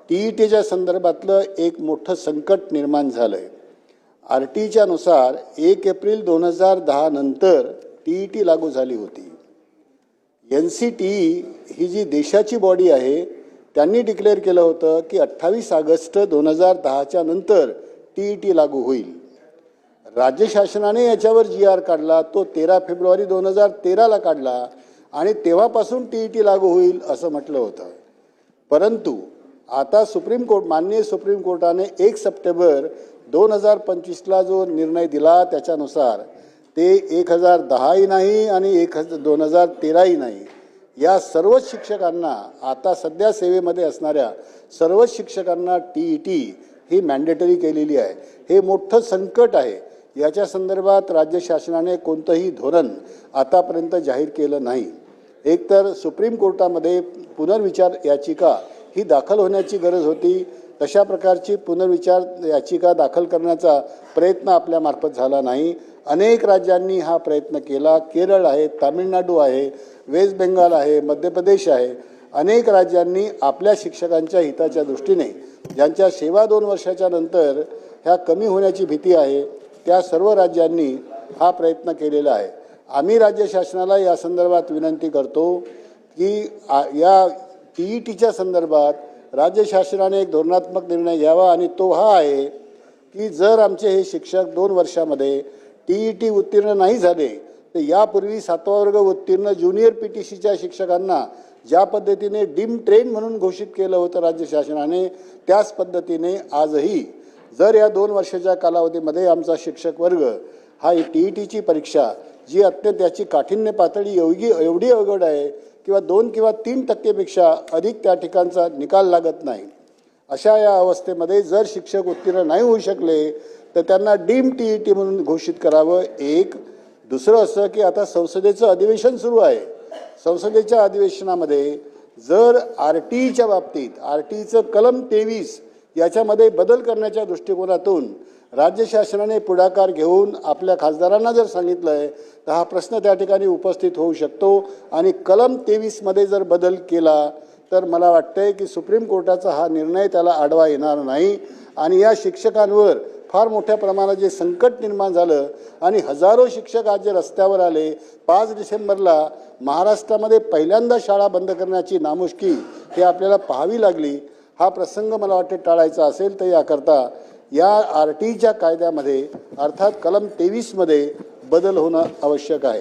टीईटीच्या संदर्भातलं एक मोठं संकट निर्माण झालं आहे। RTच्या नुसार 1 एप्रिल 2010 नंतर टीईटी लागू झाली होती। NCTE ही जी देशाची बॉडी आहे त्यांनी डिक्लेअर केलं होतं की 28 ऑगस्ट 2010च्या नंतर टीईटी लागू होईल। राज्य शासनाने याच्यावर GR काढला, तो 13 फेब्रुवारी 2013ला काढला आणि तेव्हापासून टीईटी लागू होईल असं म्हटलं होतं। परंतु आता माननीय सुप्रीम कोर्टाने 1 सप्टेंबर 2025ला जो निर्णय दिला त्याच्यानुसार ते 1010ही नाही आणि 2013ही नाही, या सर्व शिक्षकांना, आता सध्या सेवेमध्ये असणाऱ्या सर्व शिक्षकांना टीईटी ही मॅन्डेटरी केलेली आहे। हे मोठं संकट आहे। याच्या संदर्भात राज्य शासनाने कोणतंही धोरण आतापर्यंत जाहीर केलं नाही। एकतर सुप्रीम कोर्टामध्ये पुनर्विचार याचिका ही दाखल होण्याची गरज होती, तशा प्रकारची पुनर्विचार याचिका दाखल करण्याचा प्रयत्न आपल्यामार्फत झाला नाही। अनेक राज्यांनी हा प्रयत्न केला। केरळ आहे, तामिळनाडू आहे, वेस्ट बेंगाल आहे, मध्य प्रदेश आहे। अनेक राज्यांनी आपल्या शिक्षकांच्या हिताच्या दृष्टीने ज्यांच्या सेवा 2 वर्षाच्या नंतर ह्या कमी होण्याची भीती आहे, त्या सर्व राज्यांनी हा प्रयत्न केलेला आहे। आम्ही राज्य शासनाला या संदर्भात विनंती करतो की या टीईटीच्या संदर्भात राज्य शासनाने एक धोरणात्मक निर्णय घ्यावा आणि तो हा आहे की जर आमचे हे शिक्षक 2 वर्षामध्ये टीईटी उत्तीर्ण नाही झाले तर यापूर्वी 7वा वर्ग उत्तीर्ण ज्युनियर PTCच्या शिक्षकांना ज्या पद्धतीने डीम ट्रेन म्हणून घोषित केलं होतं राज्य शासनाने, त्याच पद्धतीने आजही जर या 2 वर्षाच्या कालावधीमध्ये आमचा शिक्षक वर्ग हा टीईटीची परीक्षा जी अत्यंत त्याची काठिण्य पातळी एवढी अवघड आहे किंवा 2 किंवा 3% अधिक त्या ठिकाणचा निकाल लागत नाही, अशा या अवस्थेमध्ये जर शिक्षक उत्तीर्ण नाही होऊ शकले तर त्यांना डीम टीईटी म्हणून घोषित करावं। एक दुसरं असं की आता संसदेचं अधिवेशन सुरू आहे। संसदेच्या अधिवेशनामध्ये जर RTच्या बाबतीत RTचं कलम 23 याच्यामध्ये बदल करण्याच्या दृष्टिकोनातून राज्य शासनाने पुढाकार घेऊन आपल्या खासदारांना जर सांगितलं आहे तर हा प्रश्न त्या ठिकाणी उपस्थित होऊ शकतो आणि कलम 23 मध्ये जर बदल केला तर मला वाटतंय की सुप्रीम कोर्टाचा हा निर्णय त्याला आडवा येणार नाही आणि या शिक्षकांवर फार मोठ्या प्रमाणात जे संकट निर्माण झालं आणि हजारो शिक्षक आज जे रस्त्यावर आले, 5 डिसेंबरला महाराष्ट्रामध्ये पहिल्यांदा शाळा बंद करण्याची नामुष्की हे आपल्याला पाहावी लागली। हा प्रसंग मला वाटते टाळायचा असेल तर याकरता या RTच्या कायद्यामध्ये अर्थात कलम 23 मध्ये बदल होणं आवश्यक आहे।